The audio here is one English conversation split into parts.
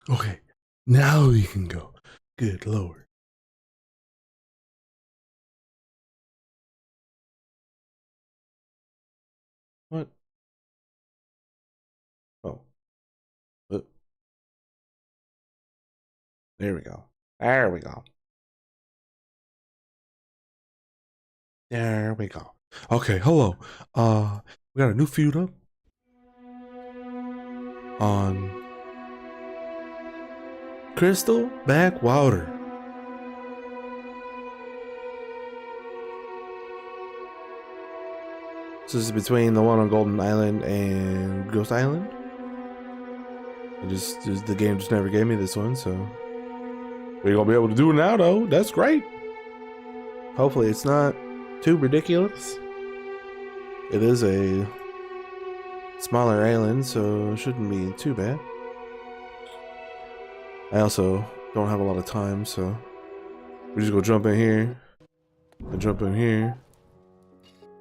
Okay, now we can go. Good lord. What? Oh. There we go. There we go. There we go. Okay, hello. We got a new feud up on Crystal Backwater. So this is between the one on Golden Island and Ghost Island. The game just never gave me this one, so we're gonna be able to do it now though. That's great. Hopefully it's not too ridiculous. It is a smaller island, so it shouldn't be too bad. I also don't have a lot of time, so we just go jump in here and jump in here.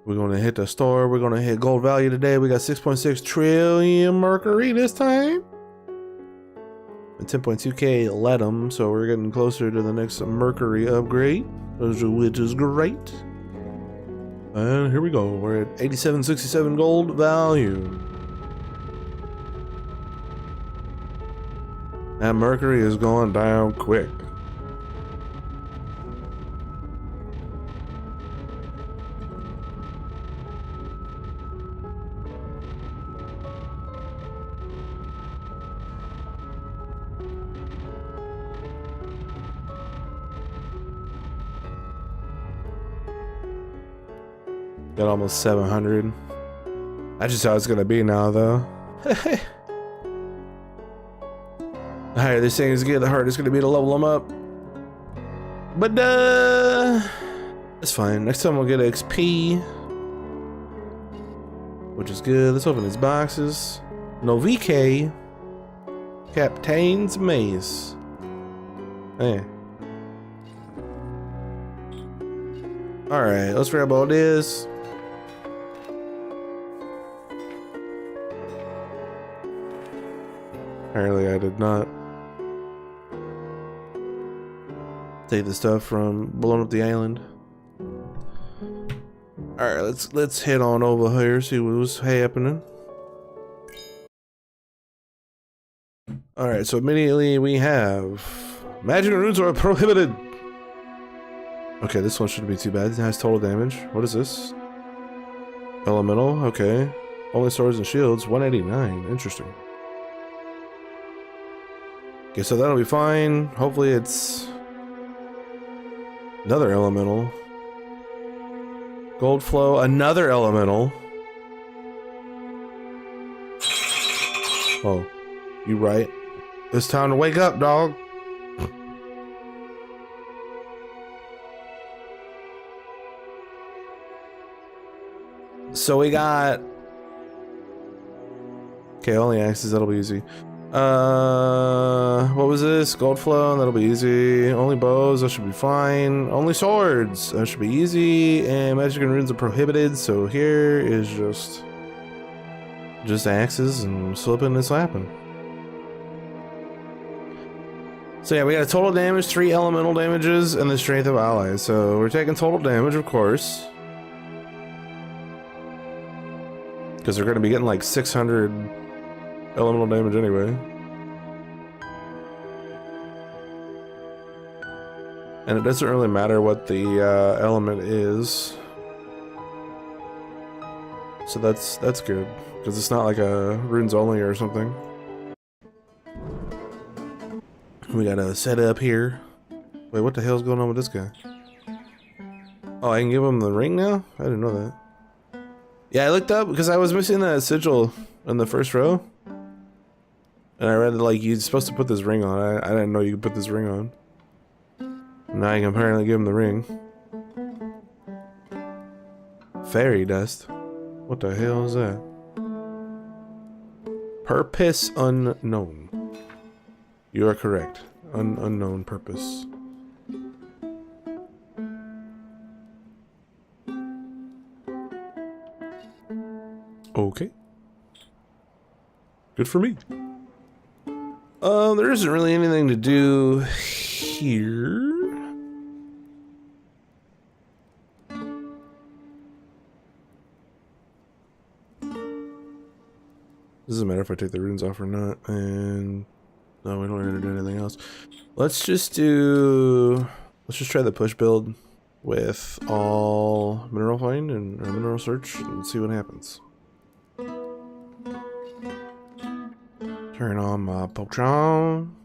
We're gonna hit the store. We're gonna hit gold value today. We got 6.6 trillion Mercury this time. And 10.2k ledum, so we're getting closer to the next Mercury upgrade, which is great. And here we go. We're at 87.67 gold value. That Mercury is going down quick. Got almost 700. That's just how it's gonna be now, though. The higher this thing is, the harder it's gonna be to level them up. But that's fine. Next time we'll get XP, which is good. Let's open these boxes. No VK. Captain's Mace. Hey. All right, let's grab all this. Apparently I did not take the stuff from blowing up the island. Alright, let's head on over here, see what's happening. Alright, so immediately we have magic runes are prohibited. Okay, this one shouldn't be too bad. It has total damage. What is this? Elemental, okay. Only swords and shields, 189. Interesting. Okay, so that'll be fine. Hopefully it's another elemental. Gold flow, another elemental. Oh, you right. It's time to wake up, dog. So we got... Okay, only axes, that'll be easy. What was this? Gold flow, that'll be easy. Only bows, that should be fine. Only swords, that should be easy. And magic and runes are prohibited, so here is just axes and slipping and slapping. So yeah, we got a total damage, 3 elemental damages, and the strength of allies. So we're taking total damage, of course. Because they're going to be getting like 600 elemental damage anyway. And it doesn't really matter what the element is. So that's good. Because it's not like a runes only or something. We got a setup here. Wait, what the hell's going on with this guy? Oh, I can give him the ring now? I didn't know that. Yeah, I looked up because I was missing that sigil in the first row. And I read that, like, you're supposed to put this ring on. I didn't know you could put this ring on. Now you can apparently give him the ring. Fairy dust. What the hell is that? Purpose unknown. You are correct. Unknown purpose. Okay. Good for me. There isn't really anything to do here. Doesn't matter if I take the runes off or not, and no, we don't really do anything else. Let's just try the push build with all mineral find and or mineral search and see what happens. Turn on my potion.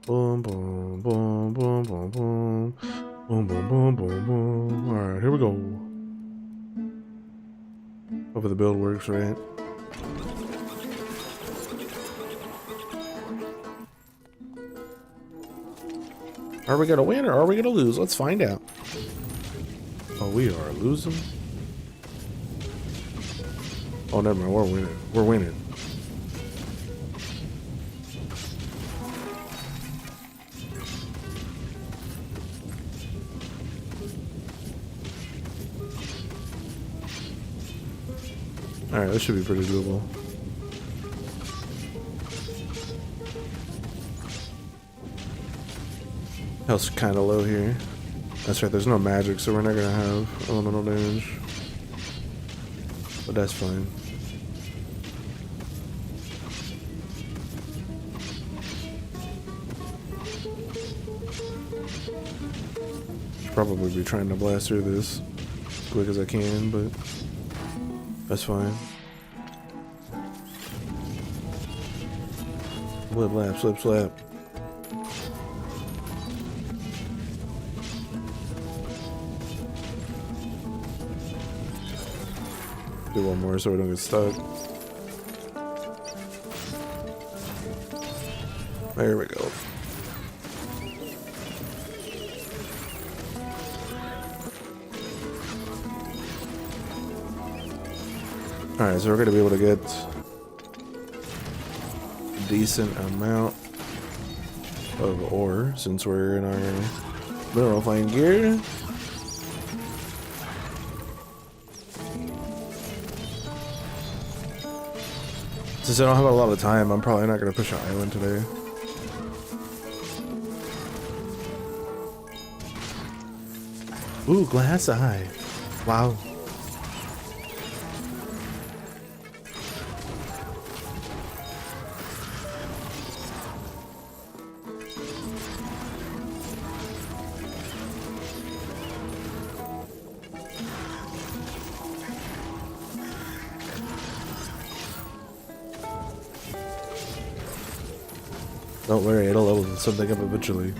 Boom, boom, boom, boom, boom, boom, boom, boom, boom, boom, boom. All right, here we go. Hope the build works right. Are we gonna win or are we gonna lose? Let's find out. Oh, we are losing. Oh, never mind. We're winning. We're winning. Alright, this should be pretty doable. Health's kind of low here. That's right, there's no magic, so we're not going to have elemental damage. But that's fine. Should probably be trying to blast through this as quick as I can, but that's fine. Slip lap, slip slap. Do one more so we don't get stuck. There we go. Alright, so we're gonna be able to get a decent amount of ore since we're in our mineral find gear. Since I don't have a lot of time, I'm probably not gonna push an island today. Ooh, glass eye. Wow. Don't worry, it'll level something up eventually.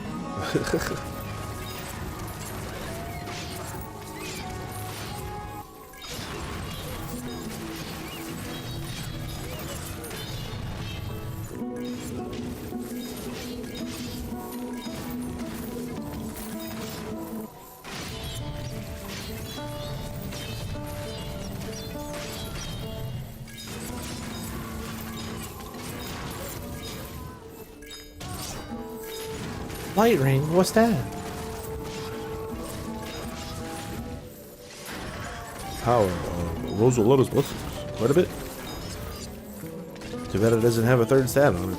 Light ring? What's that? Power. Rose will let us blessings. Quite a bit. Too bad it doesn't have a third stat on it.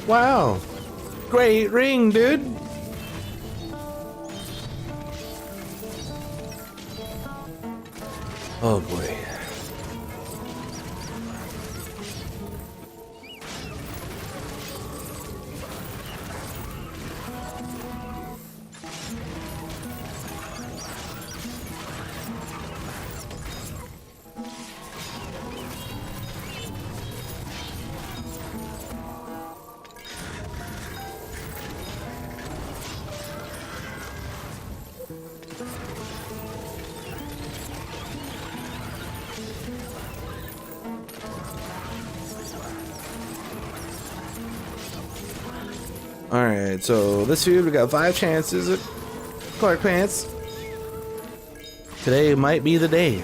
Wow. Great ring, dude. Oh boy. Alright, so this feud we got 5 chances at Cleric Pants. Today might be the day.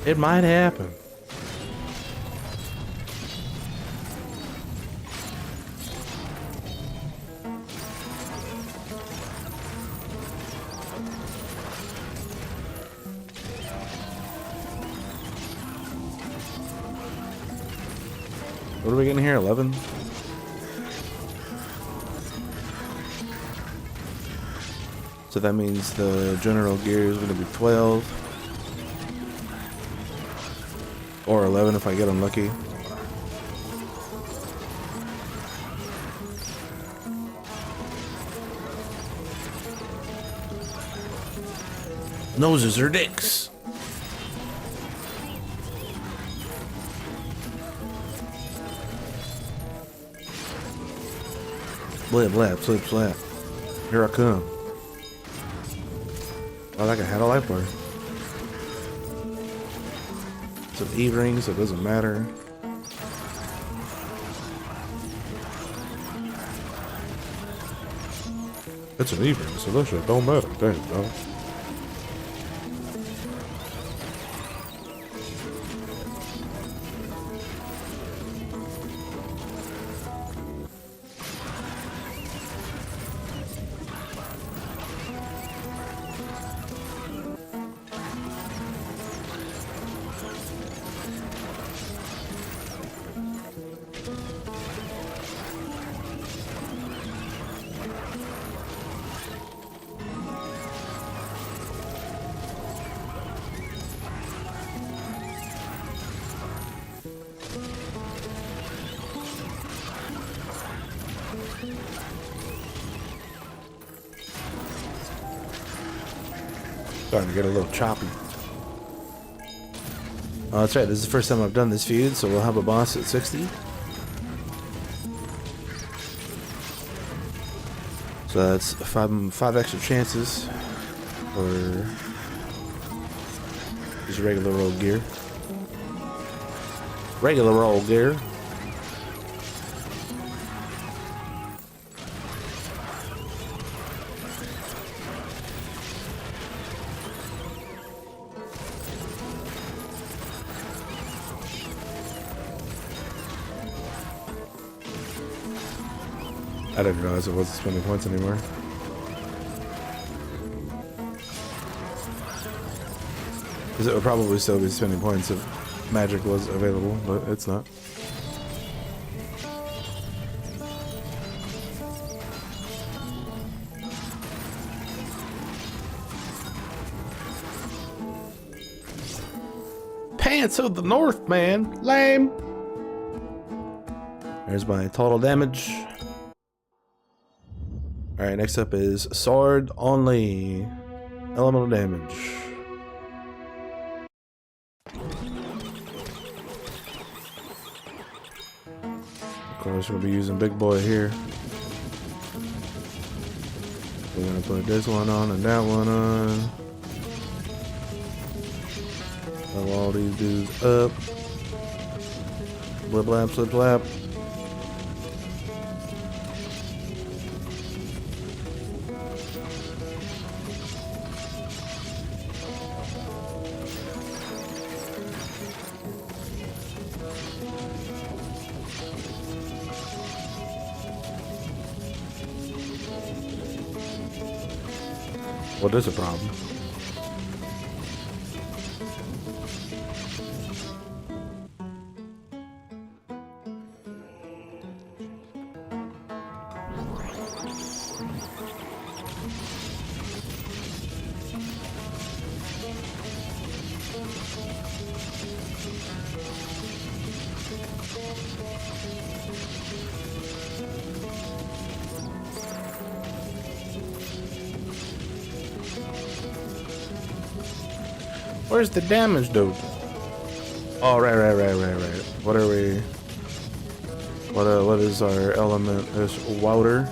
It might happen. What are we getting here? 11? So that means the general gear is going to be 12. Or 11 if I get unlucky. Noses are dicks. Blip, blap, slip, slap. Here I come. Oh, that guy had a life bar. It's an E-ring, so it doesn't matter. It's an E-ring, so that shit don't matter. Damn, dog. Starting to get a little choppy. Oh, that's right. This is the first time I've done this feud, so we'll have a boss at 60. So that's five extra chances for just regular old gear. Regular old gear. I didn't realize it wasn't spending points anymore. Because it would probably still be spending points if magic was available, but it's not. Pants of the North, man. Lame. There's my total damage. Alright, next up is sword only. Elemental damage. Of course, we'll be using big boy here. We're gonna put this one on and that one on. Level all these dudes up. Blip blap, slip blap. What is a problem? Where's the damage, dude? Oh, right. What are we? What is our element? Is water.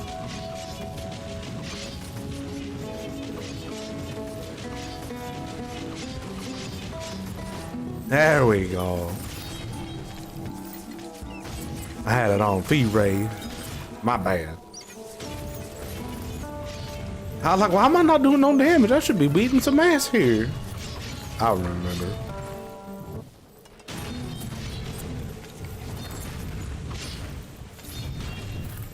There we go. I had it on feed raid. My bad. I was like, why am I not doing no damage? I should be beating some ass here. I remember.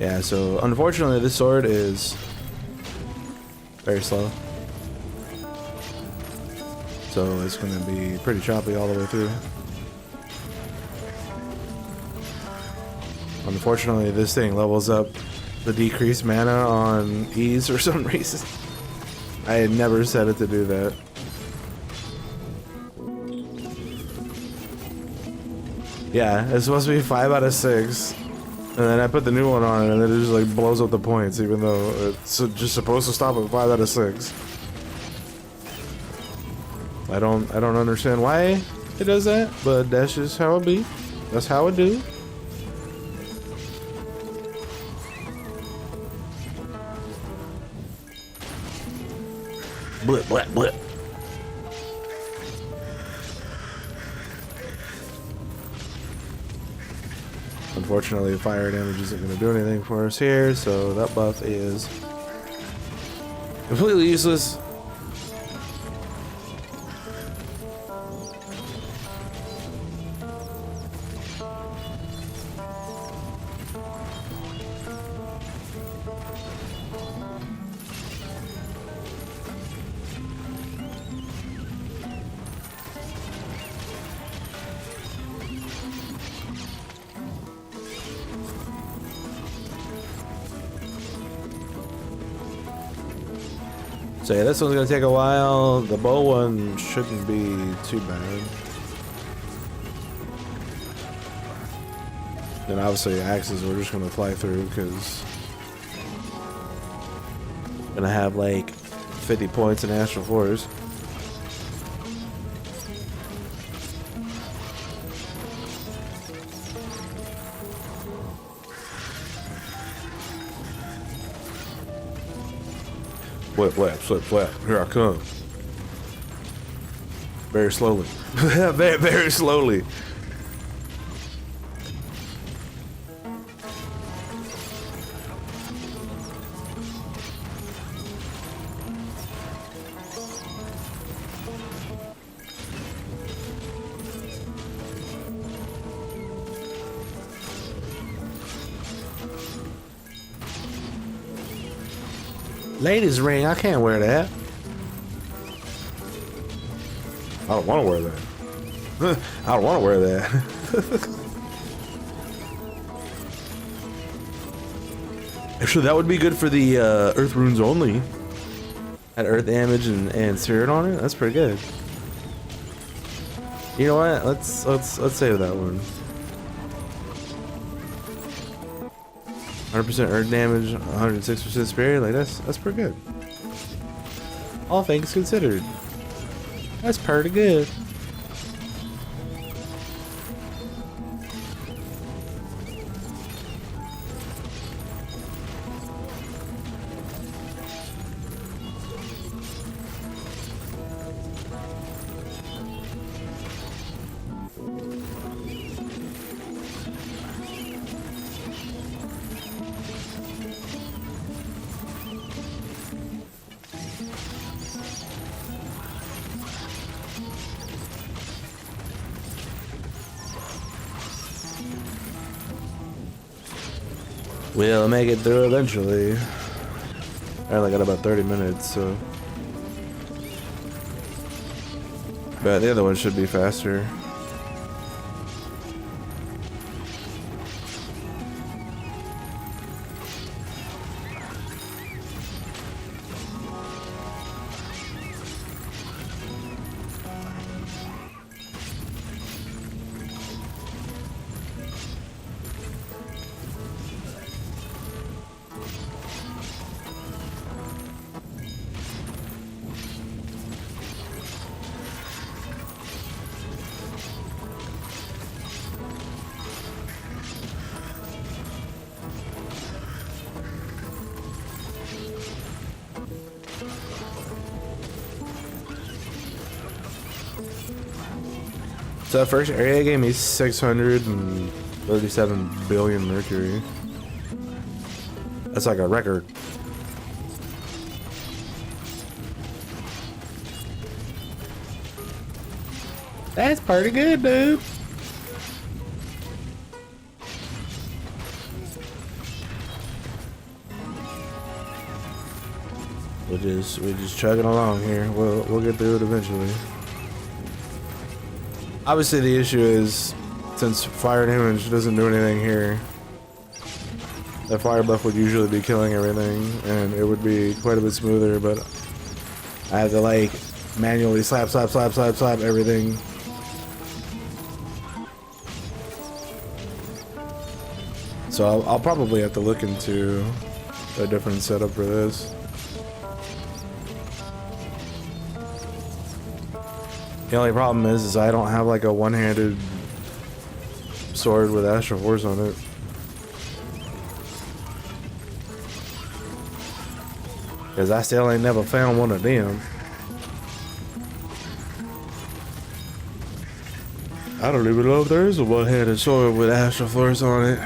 Yeah, so unfortunately this sword is very slow. So it's gonna be pretty choppy all the way through. Unfortunately, this thing levels up the decreased mana on ease for some reason. I had never set it to do that. Yeah, it's supposed to be 5 out of 6. And then I put the new one on it and then it just like blows up the points even though it's just supposed to stop at 5 out of 6. I don't understand why it does that, but that's just how it be. That's how it do. Blip, blip, blip. Unfortunately, fire damage isn't going to do anything for us here, so that buff is completely useless. So yeah, this one's gonna take a while. The bow one shouldn't be too bad. Then obviously axes we're just gonna fly through because gonna have like 50 points in Astral Force. Flip, flap, flip, flap. Here I come. Very slowly. very, very slowly. Ladies ring, I can't wear that. I don't want to wear that. I don't want to wear that. Actually, that would be good for the Earth runes only. Had Earth damage and spirit on it. That's pretty good. You know what? Let's save that one. 100% earth damage, 106% spirit. Like that's pretty good. All things considered, that's pretty good. We'll make it through eventually. I only got about 30 minutes, so. But the other one should be faster. So that first area gave me 600 and 37 billion Mercury. That's like a record. That's pretty good, dude. We're just chugging along here. We'll get through it eventually. Obviously, the issue is since fire damage doesn't do anything here, that fire buff would usually be killing everything, and it would be quite a bit smoother. But I have to like manually slap everything. So I'll probably have to look into a different setup for this. The only problem is I don't have like a one-handed sword with Astral Force on it. Cause I still ain't never found one of them. I don't even know if there is a one-handed sword with Astral Force on it.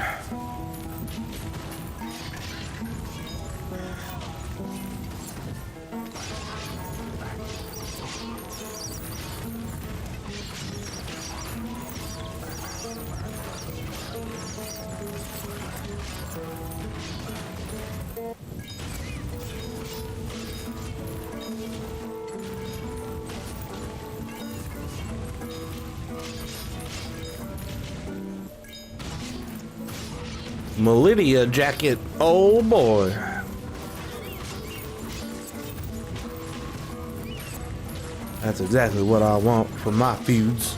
Melidia jacket, oh boy. That's exactly what I want for my feuds.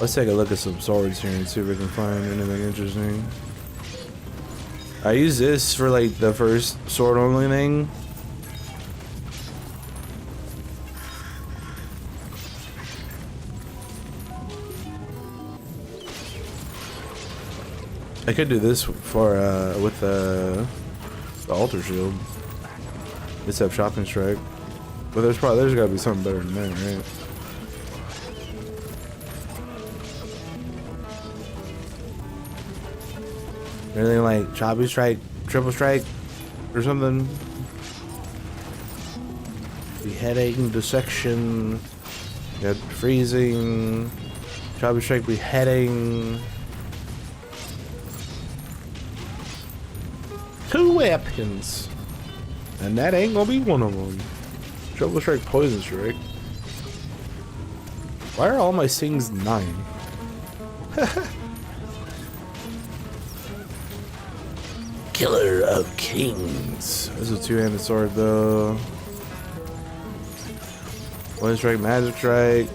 Let's take a look at some swords here and see if we can find anything interesting. I use this for like the first sword only thing. I could do this for with the altar shield. Just have shopping strike, but there's got to be something better than that, right? Anything like choppy strike, triple strike, or something? Beheading, dissection, you got freezing, choppy strike, beheading. 2 weapons, and that ain't gonna be one of them. Triple strike, poison strike. Why are all my things 9? Killer of Kings. This is a 2-handed sword though. Poison strike, magic strike.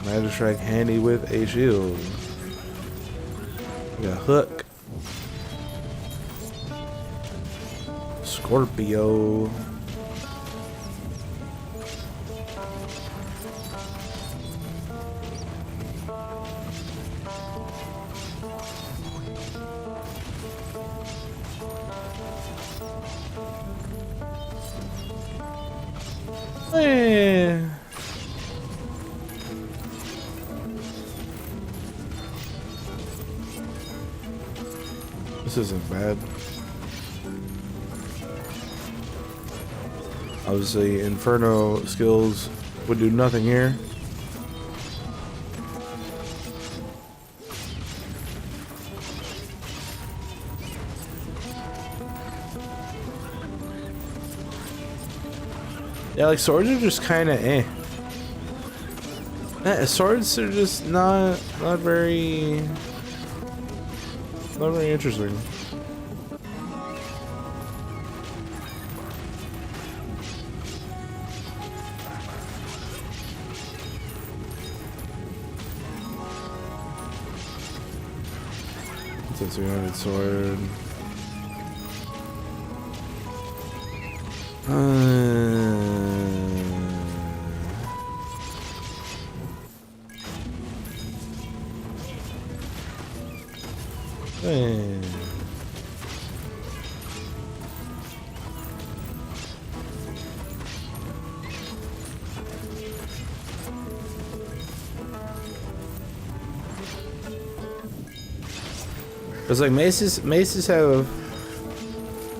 Magic strike handy with a shield. We got hook. Scorpio. This isn't bad. Obviously, Inferno skills would do nothing here. Yeah, like swords are just kind of eh. Swords are just not very interesting. It's a 200 sword. Cause like maces have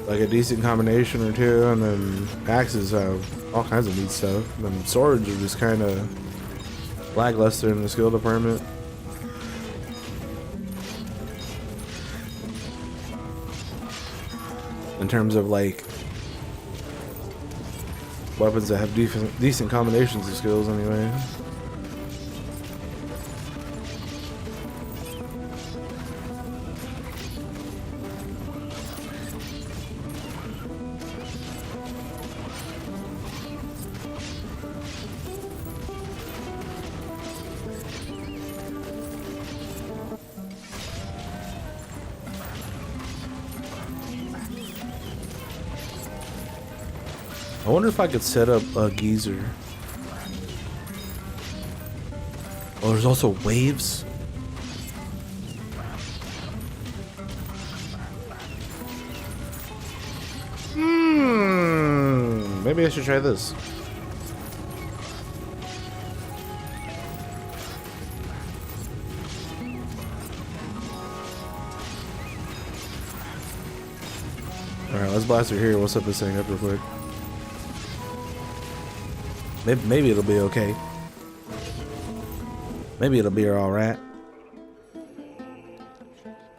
like a decent combination or two, and then axes have all kinds of neat stuff. And then swords are just kind of lackluster in the skill department. In terms of like weapons that have decent combinations of skills anyway. I wonder if I could set up a geyser. Oh, there's also waves. Maybe I should try this. Alright, let's blast her here. We'll set this thing up real quick. Maybe it'll be okay. Maybe it'll be alright.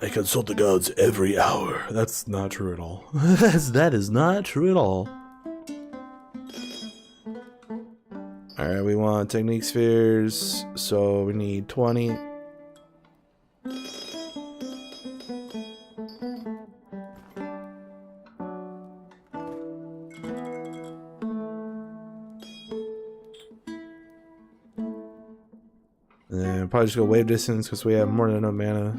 I consult the gods every hour. That's not true at all. That is not true at all. Alright, we want technique spheres, so we need 20. And then probably just go wave distance because we have more than enough mana.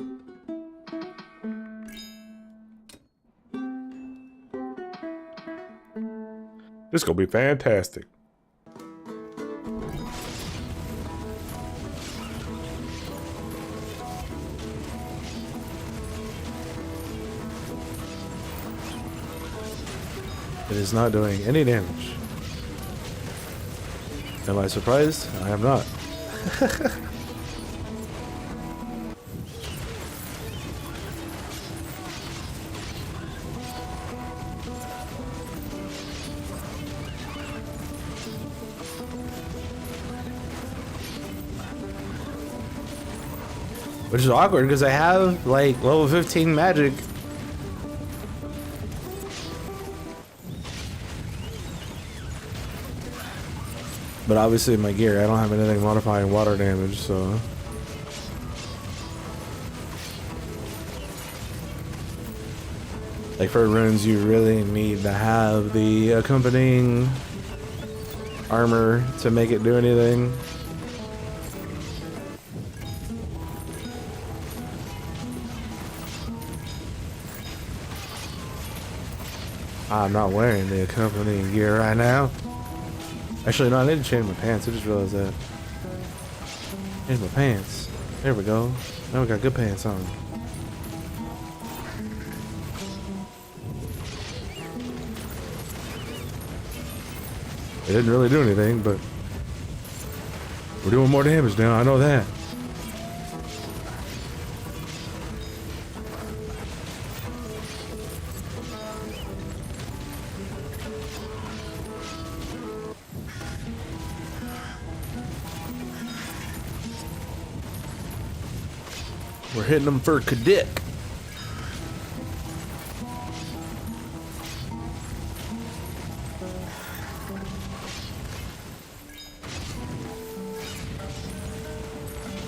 This is gonna be fantastic. It is not doing any damage. Am I surprised? I am not. Which is awkward because I have like level 15 magic. But obviously in my gear I don't have anything modifying water damage, so like for runes you really need to have the accompanying armor to make it do anything. I'm not wearing the accompanying gear right now. Actually, no, I need to change my pants. I just realized that. Change my pants. There we go. Now we got good pants on. It didn't really do anything, but we're doing more damage now. I know that. We're hitting them for Kadik.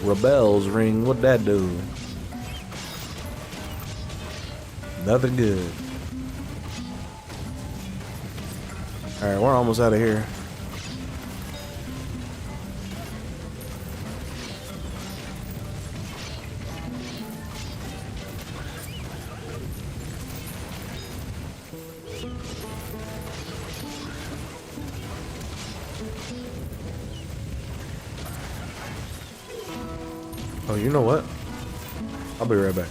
Rebel's ring, what'd that do? Nothing good. Alright, we're almost out of here. Oh, you know what? I'll be right back.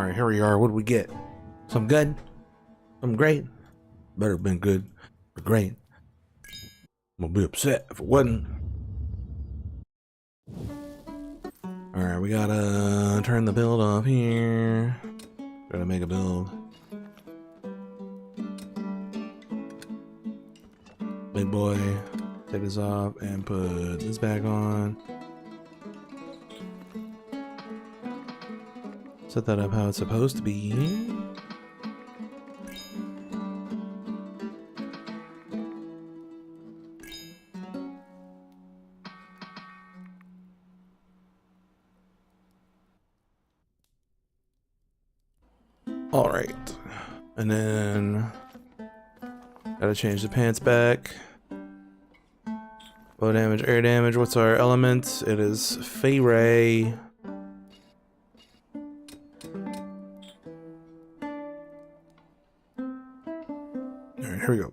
Alright, here we are. What do we get? Some good? Some great? Better have been good or great. I'm gonna be upset if it wasn't. Alright, we gotta turn the build off here. Gotta make a build. Big boy. Take this off and put this back on. Set that up how it's supposed to be. All right, and then gotta change the pants back. Low damage, air damage. What's our element? It is Fey. Alright, here we go.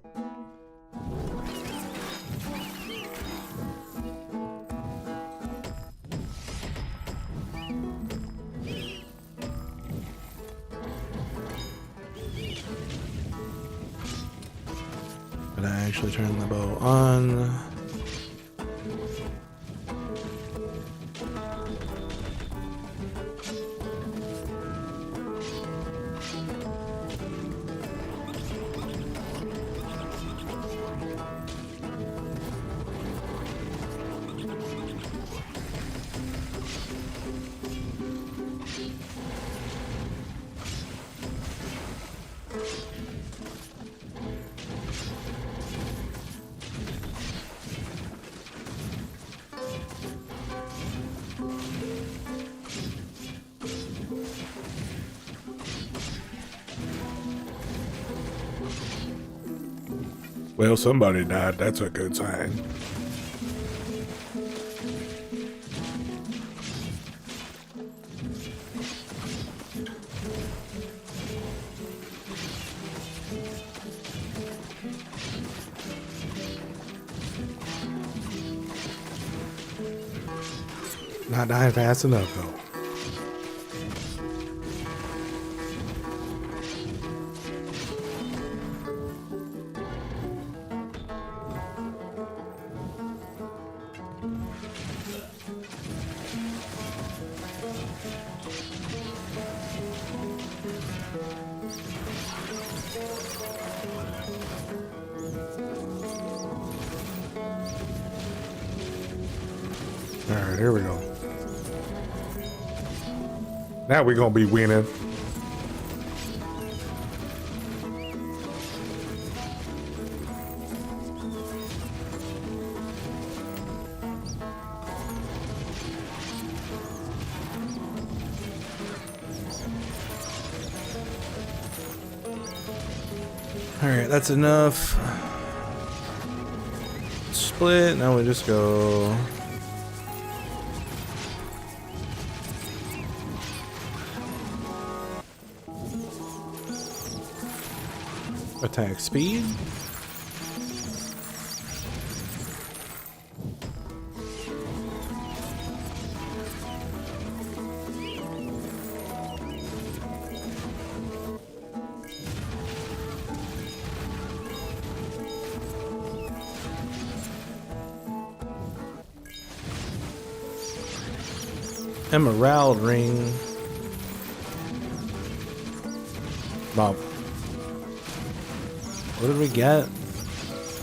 But I actually turn the bow on. Well, somebody died. That's a good sign. Not dying fast enough, though. Alright, here we go. Now we're gonna be winning. Alright, that's enough. Split, now we just go. Attack speed. Emerald ring. Bob. What did we get?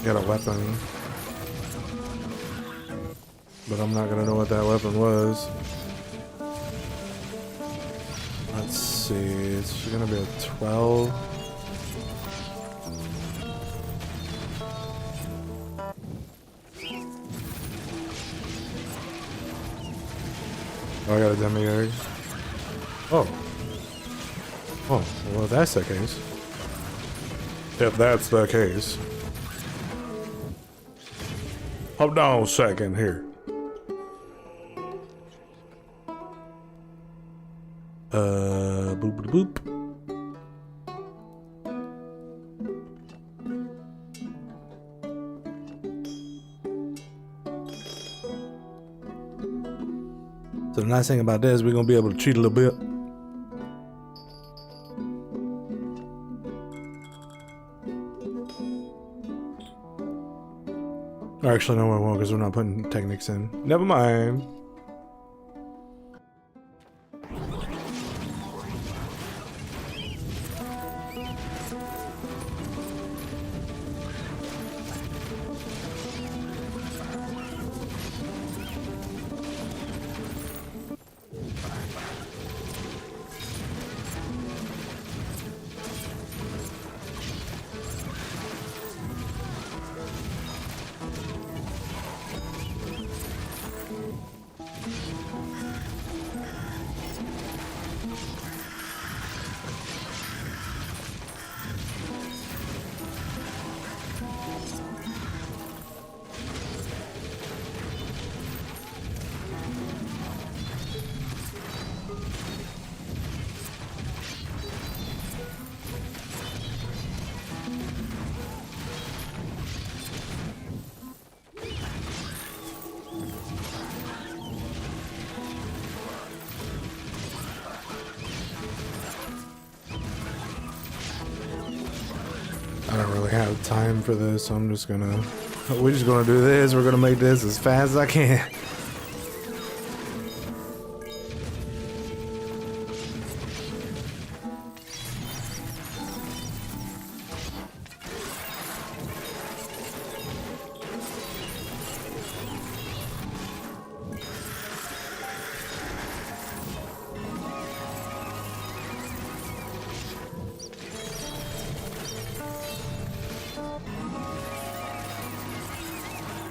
Got a weapon. But I'm not gonna know what that weapon was. Let's see, it's gonna be a 12. Oh, I got a demi-egg. Oh. Oh, well if that's the case. If that's the case. Hold on a second here. Boop boop boop. So the nice thing about this, we're gonna be able to cheat a little bit. Or actually, no, I won't because we're not putting techniques in. Never mind. I don't really have time for this, so we're just gonna do this. We're gonna make this as fast as I can.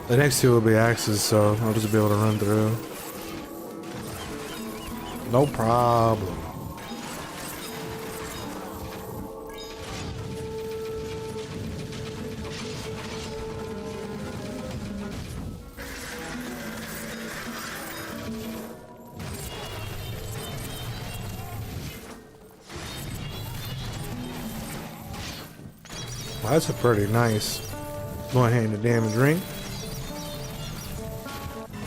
The next two will be axes, so I'll just be able to run through. No problem. Well, that's a pretty nice one-handed damage ring.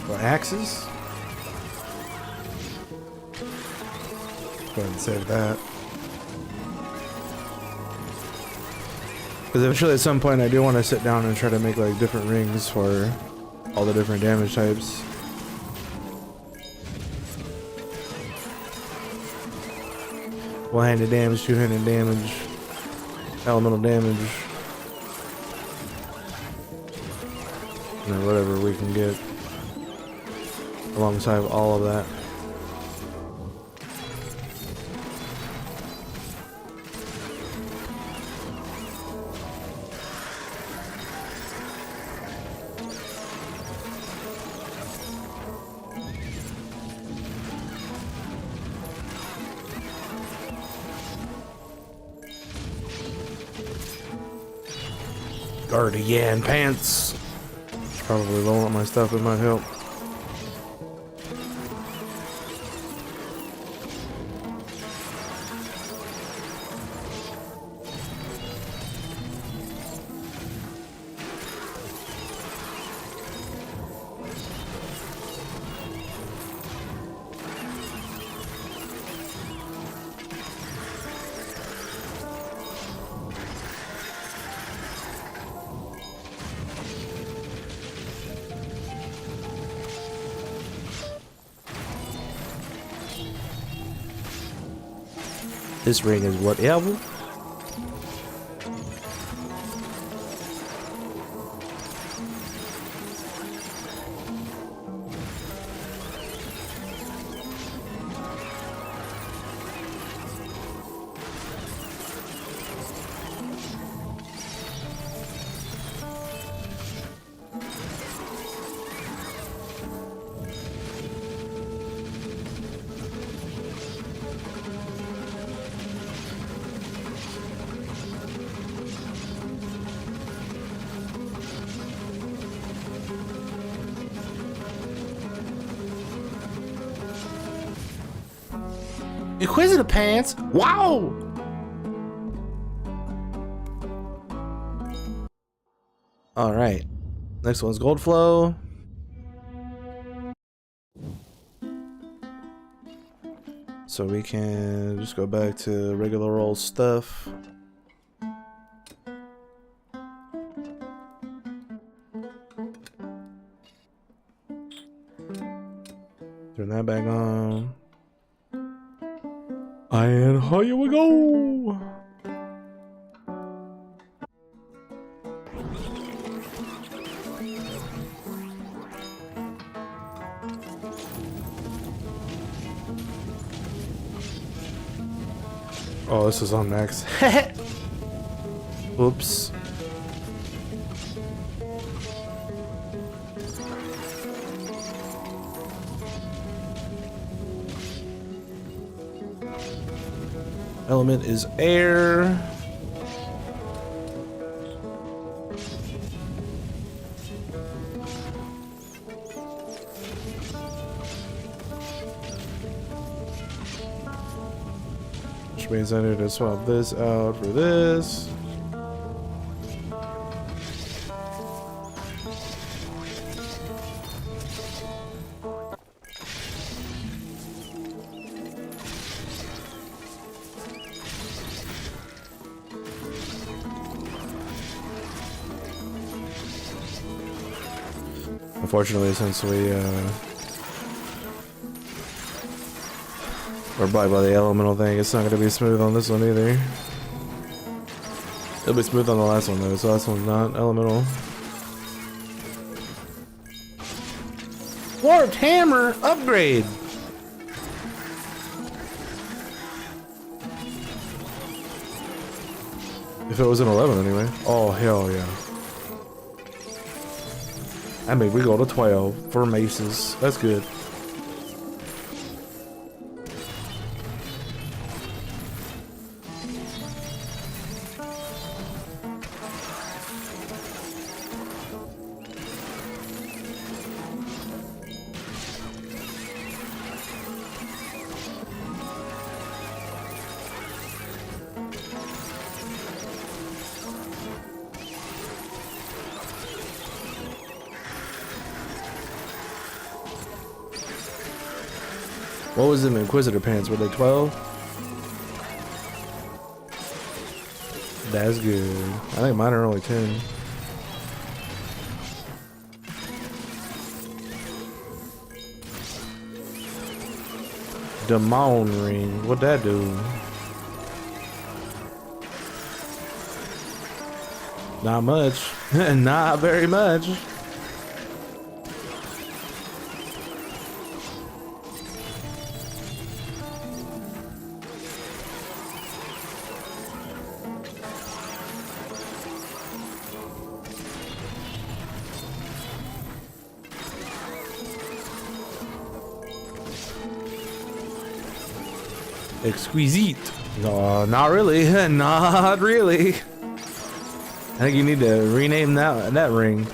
For axes. Go ahead and save that. Because eventually at some point I do want to sit down and try to make like different rings for all the different damage types. One-handed damage, two-handed damage, elemental damage, and then whatever we can get alongside all of that. Guardian pants. Probably low on my stuff, it might help. This ring is whatever. Inquisitor pants. Wow. All right. Next one's gold flow. So we can just go back to regular old stuff. Turn that back on. And here we go. Oh, this is on max. Oops. Element is air. Which means I need to swap this out for this. Unfortunately, since we're by the elemental thing, it's not going to be smooth on this one either. It'll be smooth on the last one though, so last one's not elemental. Warped hammer upgrade! If it was an 11 anyway. Oh, hell yeah. I mean, we go to 12 for maces. That's good. What was in Inquisitor pants? Were they 12? That's good. I think mine are only 10. Demon ring. What'd that do? Not much. Not very much. Exquisite. No, not really. Not really. I think you need to rename that ring.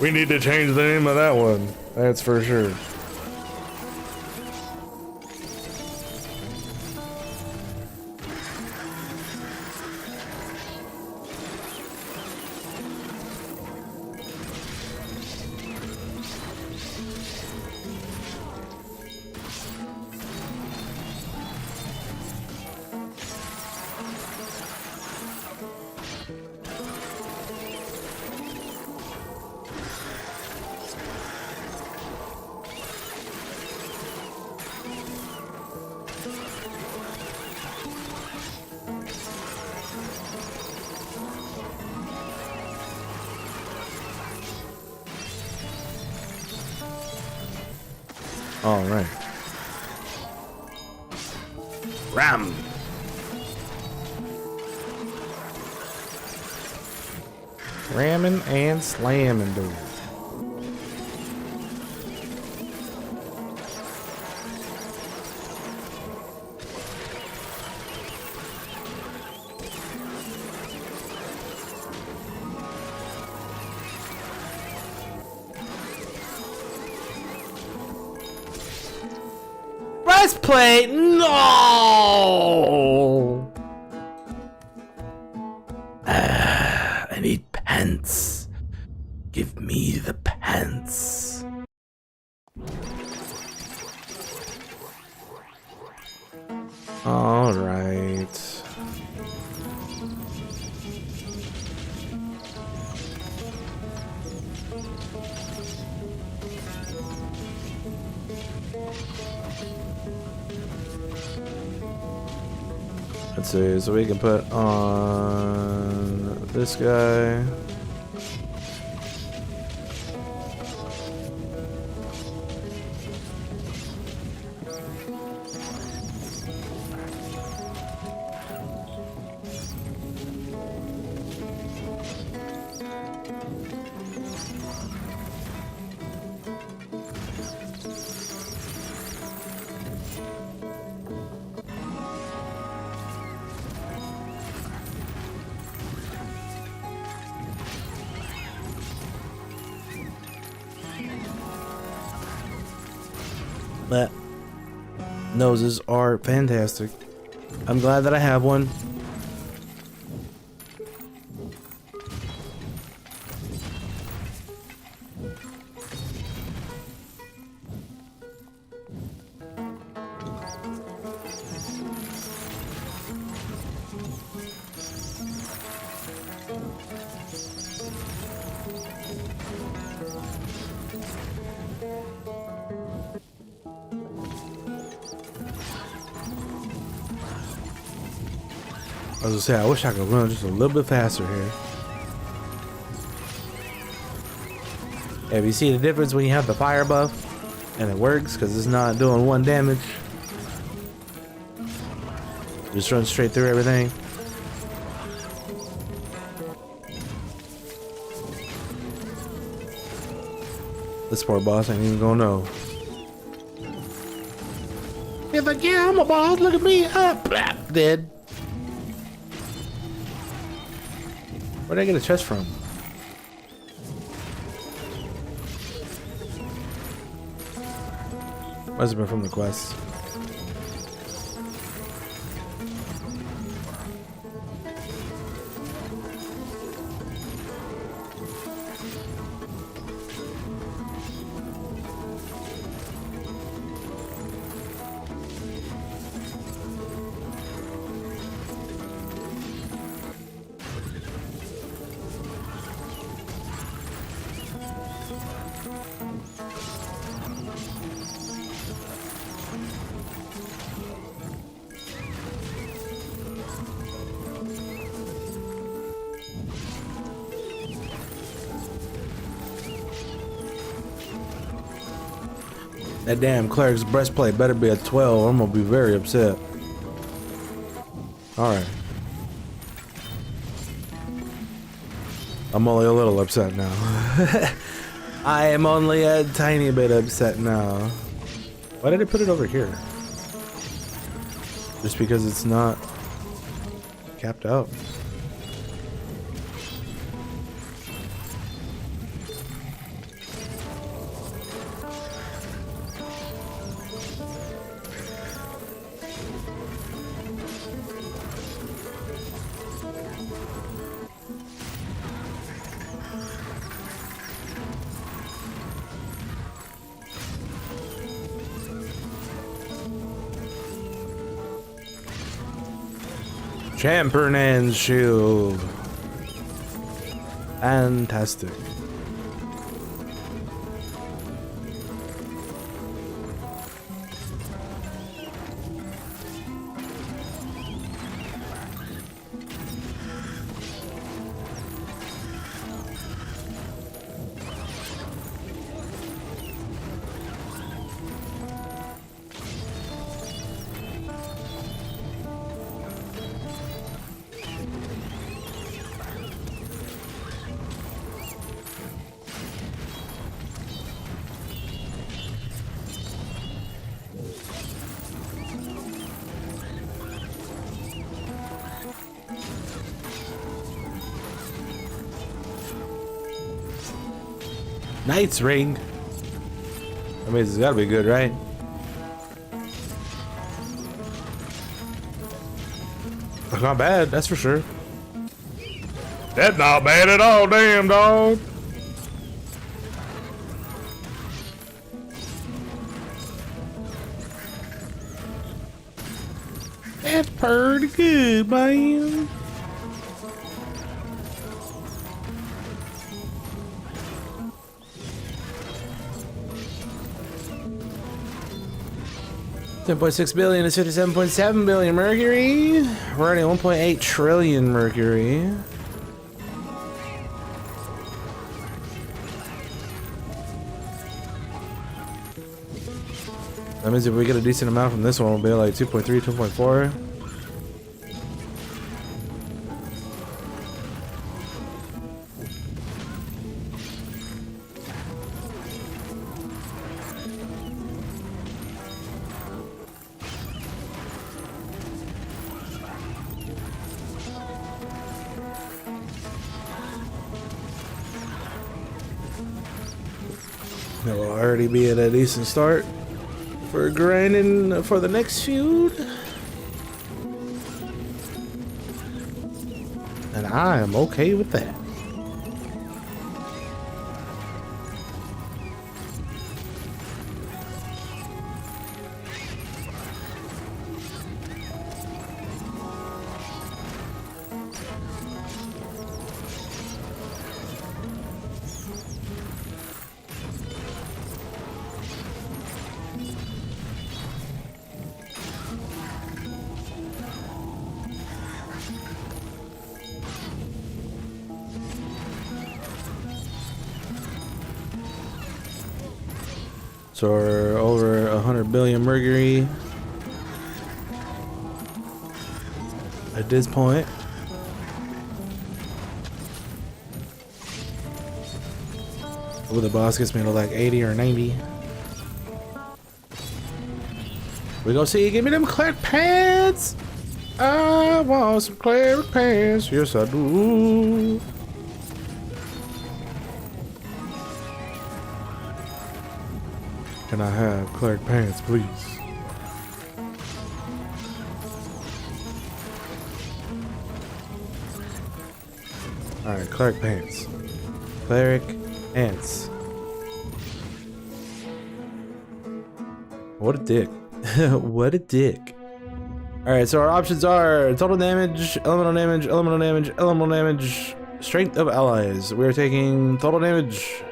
We need to change the name of that one. That's for sure. All right. Ram. Ramming and slamming, dude. Breastplate, no! I need pants. Give me the pants. All right. Let's see, so we can put on this guy. But noses are fantastic. I'm glad that I have one. I was gonna say, I wish I could run just a little bit faster here. Have you seen the difference when you have the fire buff and it works because it's not doing 1 damage? Just run straight through everything. This poor boss ain't even gonna know. He's like, yeah, I'm a boss, look at me, up, dead. Where'd I get a chest from? Must have been from the quest. That damn cleric's breastplate better be a 12. I'm gonna be very upset. Alright. I'm only a little upset now. I am only a tiny bit upset now. Why did I put it over here? Just because it's not capped out. Champernan's shield. Fantastic. Knight's ring. I mean, it's gotta be good, right? Not bad, that's for sure. That's not bad at all, damn dog. That's pretty good, man. 10.6 billion is 57.7 billion Mercury. We're already 1.8 trillion Mercury. That means if we get a decent amount from this one, we'll be like 2.3, 2.4. That will already be at a decent start for grinding for the next feud. And I am okay with that. So we're over 100 billion Mercury at this point. Ooh, the boss gets me to like 80 or 90. We gonna see, give me them cleric pants. I want some cleric pants. Yes, I do. Can I have cleric pants, please? Alright, cleric pants. Cleric pants. What a dick. What a dick. Alright, so our options are total damage, elemental damage, elemental damage, elemental damage, strength of allies. We're taking total damage.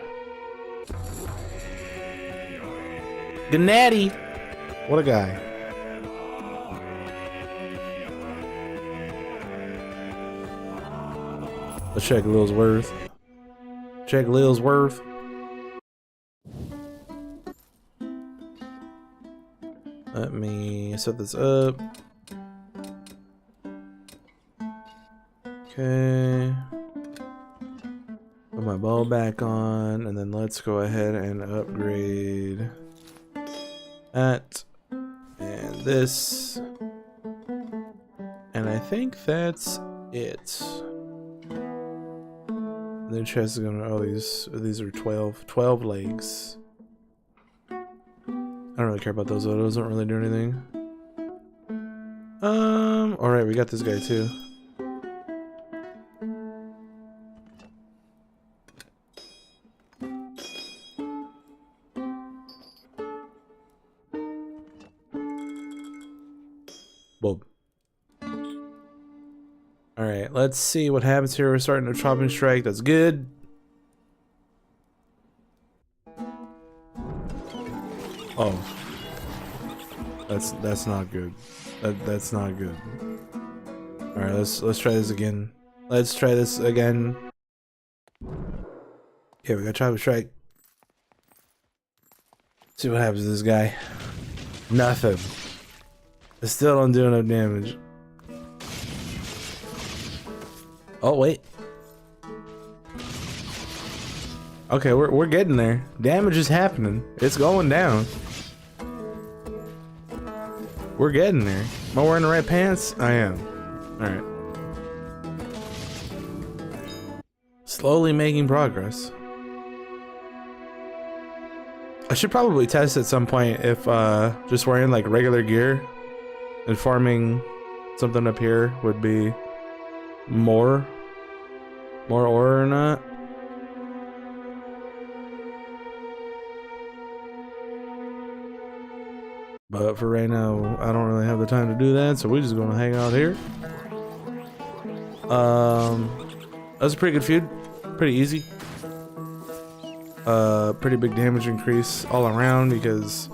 Gennady! What a guy. Let's check Lil's worth. Check Lil's worth. Let me set this up. Okay. Put my bow back on, and then let's go ahead and upgrade that and this, and I think that's it. The chest is gonna, oh, these are 12 legs. I don't really care about those. Those don't really do anything. All right, we got this guy too. Alright, let's see what happens here. We're starting a chopping strike. That's good. Oh. That's not good. That's not good. Alright, let's try this again. Let's try this again. Yeah, we got chopping strike. See what happens to this guy. Nothing. I still don't do enough damage. Oh wait. Okay, we're getting there. Damage is happening. It's going down. We're getting there. Am I wearing the right pants? I am. Alright. Slowly making progress. I should probably test at some point if just wearing like regular gear and farming something up here would be more ore or not. But for right now, I don't really have the time to do that, so we're just gonna hang out here. That's a pretty good feud, pretty easy. Pretty big damage increase all around because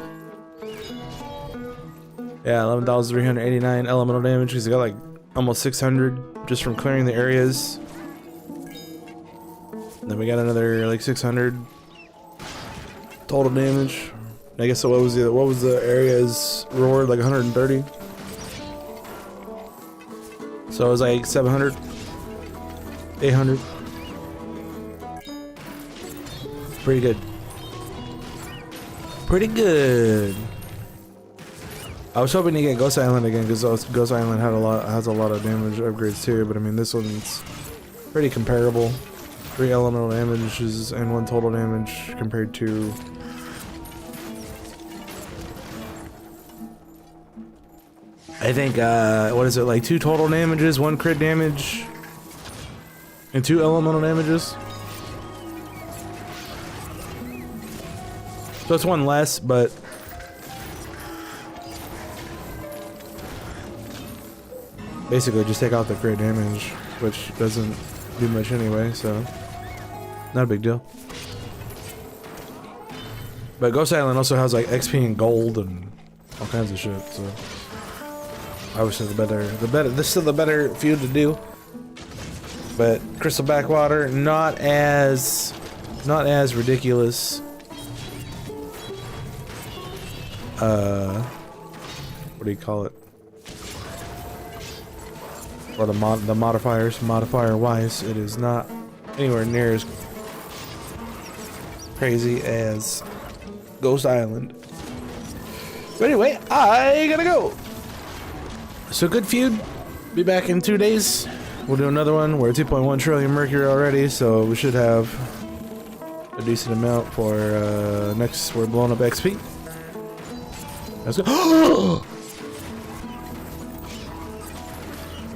Yeah, 11,389 elemental damage because he got like almost 600 just from clearing the areas. And then we got another like 600 total damage. I guess so. What was the area's reward? Like 130. So it was like 700, 800. Pretty good. Pretty good. I was hoping to get Ghost Island again because Ghost Island has a lot of damage upgrades too. But I mean, this one's pretty comparable. 3 elemental damages and 1 total damage compared to. I think what is it, like 2 total damages, 1 crit damage, and 2 elemental damages. So it's 1 less, but basically just take out the crit damage, which doesn't do much anyway, so not a big deal. But Ghost Island also has like XP and gold and all kinds of shit, so obviously this is still the better feud to do. But Crystal Backwater, not as ridiculous. What do you call it? Or the modifiers, modifier wise, it is not anywhere near as crazy as Ghost Island. But anyway, I gotta go. So good feud. Be back in 2 days. We'll do another one. We're at 2.1 trillion Mercury already, so we should have a decent amount for next. We're blowing up XP. Let's go.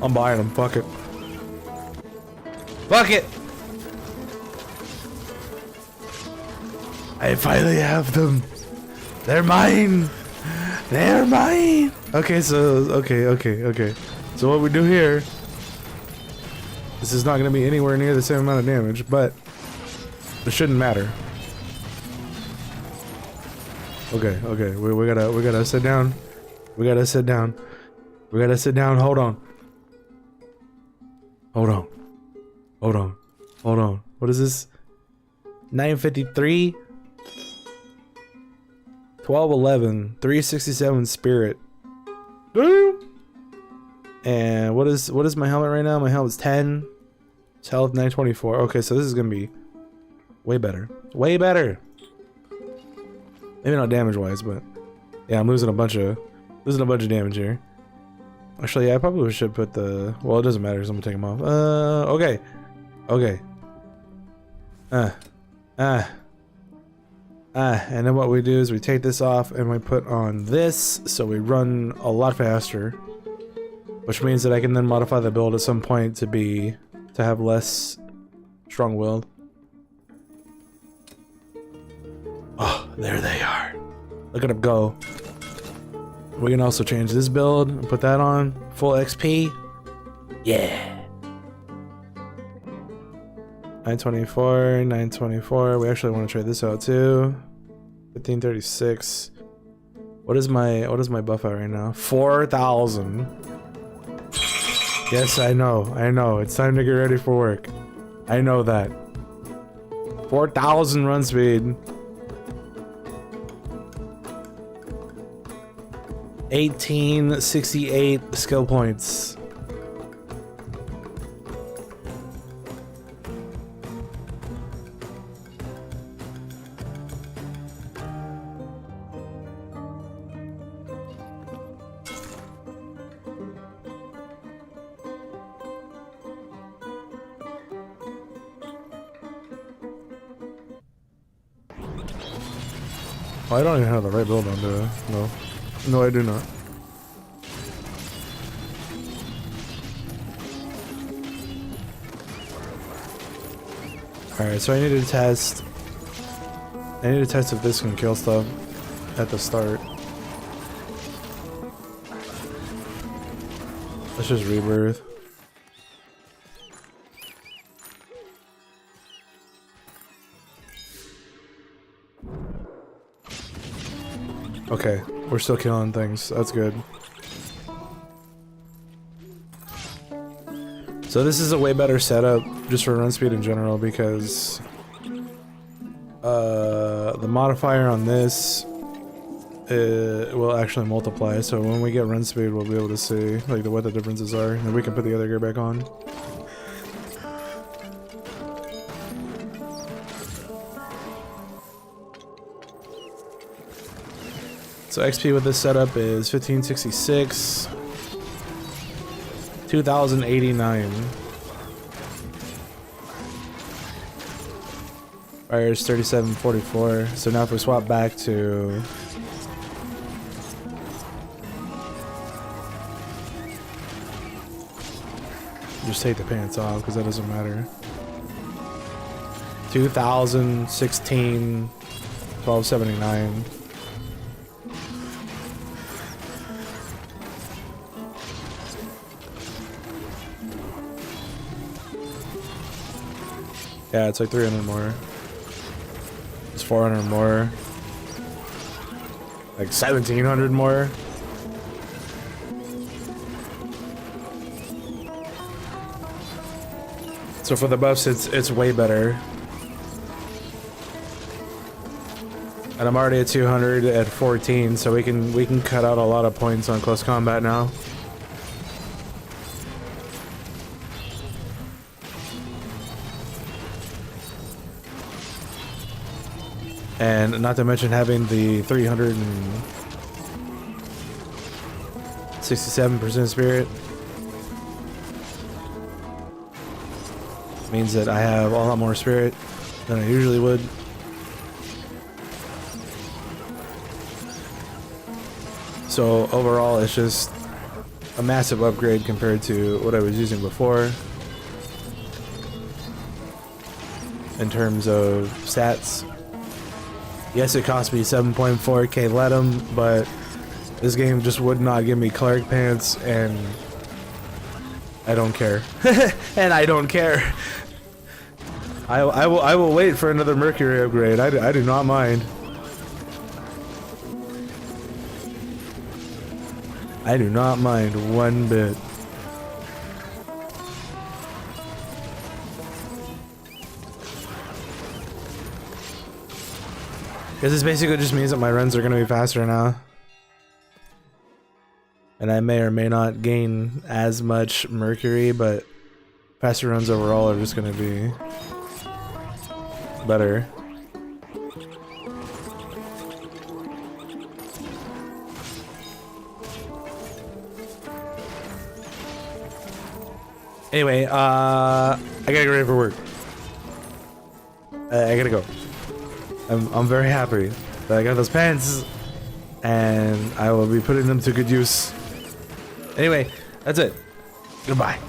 I'm buying them. Fuck it. Fuck it. I finally have them. They're mine. They're mine. Okay, so okay. So what we do here, this is not going to be anywhere near the same amount of damage, but it shouldn't matter. Okay. We gotta sit down. We gotta sit down. Hold on. What is this? 953. 1211, 367 spirit. Damn. And what is my helmet right now? My helmet's 10. It's health 924. Okay, so this is gonna be way better. Way better. Maybe not damage wise, but yeah, I'm losing a bunch of damage here. Actually, yeah, I probably should put the. Well, it doesn't matter because I'm gonna take them off. Okay. And then what we do is we take this off and we put on this, so we run a lot faster, which means that I can then modify the build at some point to have less strong-willed. Oh, there they are. Look at them go. We can also change this build and put that on full XP. Yeah. 924. We actually want to trade this out too. 1536. What is my buff at right now? 4,000. Yes, I know. It's time to get ready for work. I know that. 4,000 run speed. 1868 skill points. Oh, I don't even have the right build on, do I? No. No, I do not. Alright, so I need to test if this can kill stuff at the start. Let's just rebirth. Okay, we're still killing things. That's good. So this is a way better setup just for run speed in general because the modifier on this will actually multiply. So when we get run speed, we'll be able to see like what the differences are, and then we can put the other gear back on. So XP with this setup is 1566, 2089. Fire is 3744. So now if we swap back to just take the pants off because that doesn't matter. 2016, 1279. Yeah, it's like 300 more. It's 400 more. Like 1700 more. So for the buffs, it's way better. And I'm already at 200 at 14, so we can cut out a lot of points on close combat now. And not to mention having the 367% spirit means that I have a lot more spirit than I usually would. So overall, it's just a massive upgrade compared to what I was using before in terms of stats. Yes, it cost me 7.4k ledum, but this game just would not give me cleric pants, and I don't care. And I don't care. I will wait for another Mercury upgrade. I do not mind. I do not mind one bit. Because this basically just means that my runs are going to be faster now. And I may or may not gain as much Mercury, but faster runs overall are just going to be better. Anyway, I gotta get ready for work. I gotta go. I'm very happy that I got those pants, and I will be putting them to good use. Anyway, that's it. Goodbye.